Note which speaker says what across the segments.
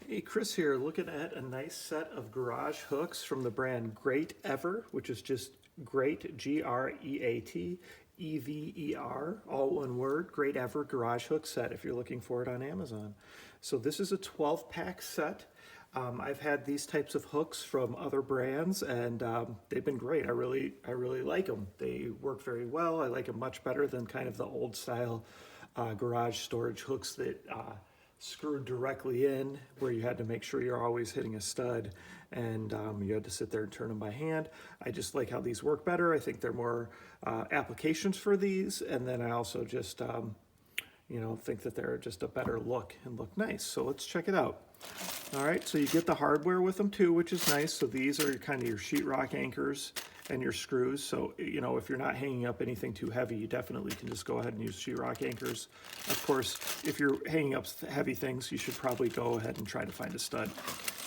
Speaker 1: Hey, Chris here, looking at a nice set of garage hooks from the brand Greatever, which is just great, Greatever, all one word, Greatever garage hook set if you're looking for it on Amazon. So this is a 12-pack set. I've had these types of hooks from other brands and they've been great. I really like them. They work very well. I like them much better than kind of the old style garage storage hooks that screwed directly in, where you had to make sure you're always hitting a stud and you had to sit there and turn them by hand. I just like how these work better. I think there are more applications for these, and then I also just think that they're just a better look and look nice. So let's check it out. All right, so you get the hardware with them too, which is nice. So these are kind of your sheetrock anchors and your screws. So, if you're not hanging up anything too heavy, you definitely can just go ahead and use sheetrock anchors. Of course, if you're hanging up heavy things, you should probably go ahead and try to find a stud.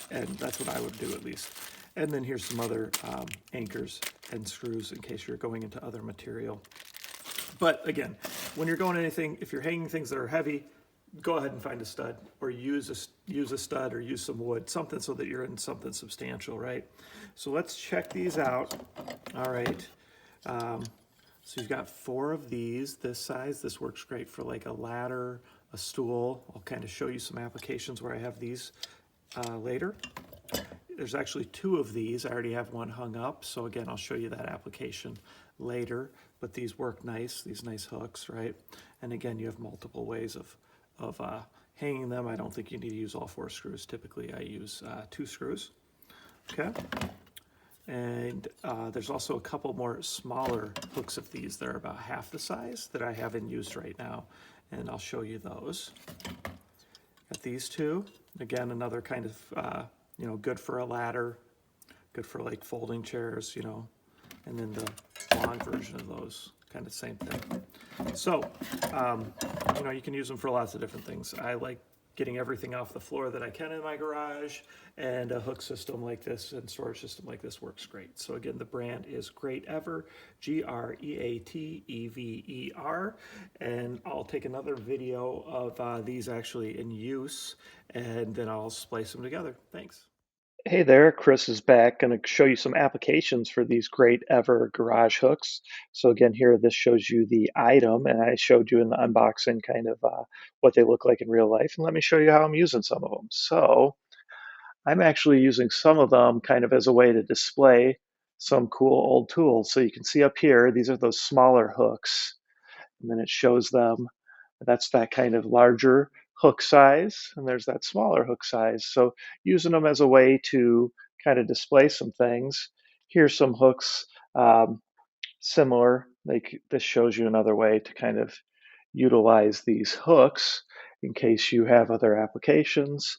Speaker 1: And that's what I would do at least. And then here's some other anchors and screws in case you're going into other material. But again, when you're going anything, if you're hanging things that are heavy, go ahead and find a stud, or use a stud, or use some wood, something so that you're in something substantial, right? So let's check these out. All right. So you've got 4 of these this size. This works great for like a ladder, a stool. I'll kind of show you some applications where I have these later. There's actually 2 of these. I already have one hung up. So again, I'll show you that application later, but these work nice, these nice hooks, right? And again, you have multiple ways of hanging them. I don't think you need to use all 4 screws. Typically, I use 2 screws. Okay. And there's also a couple more smaller hooks of these. They're about half the size that I have in use right now, and I'll show you those. Got these 2. Again, another kind of, good for a ladder, good for like folding chairs, and then the long version of those, kind of same thing. So, you can use them for lots of different things. I like getting everything off the floor that I can in my garage, and a hook system like this and storage system like this works great. So again, the brand is Greatever, Greatever, and I'll take another video of these actually in use, and then I'll splice them together. Thanks. Hey there, Chris is back. Going to show you some applications for these Greatever garage hooks. So again, here this shows you the item, and I showed you in the unboxing kind of what they look like in real life. And let me show you how I'm using some of them. So I'm actually using some of them kind of as a way to display some cool old tools. So you can see up here, these are those smaller hooks, and then it shows them. That's that kind of larger hook size, and there's that smaller hook size. So using them as a way to kind of display some things. Here's some hooks similar. Like this shows you another way to kind of utilize these hooks in case you have other applications.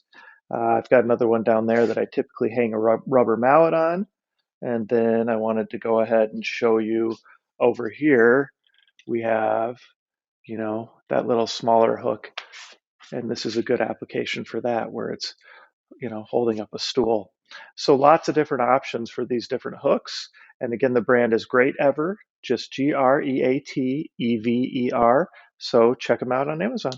Speaker 1: I've got another one down there that I typically hang a rubber mallet on. And then I wanted to go ahead and show you over here, we have that little smaller hook. And this is a good application for that, where it's, holding up a stool. So lots of different options for these different hooks. And again, the brand is Greatever, just Greatever. So check them out on Amazon.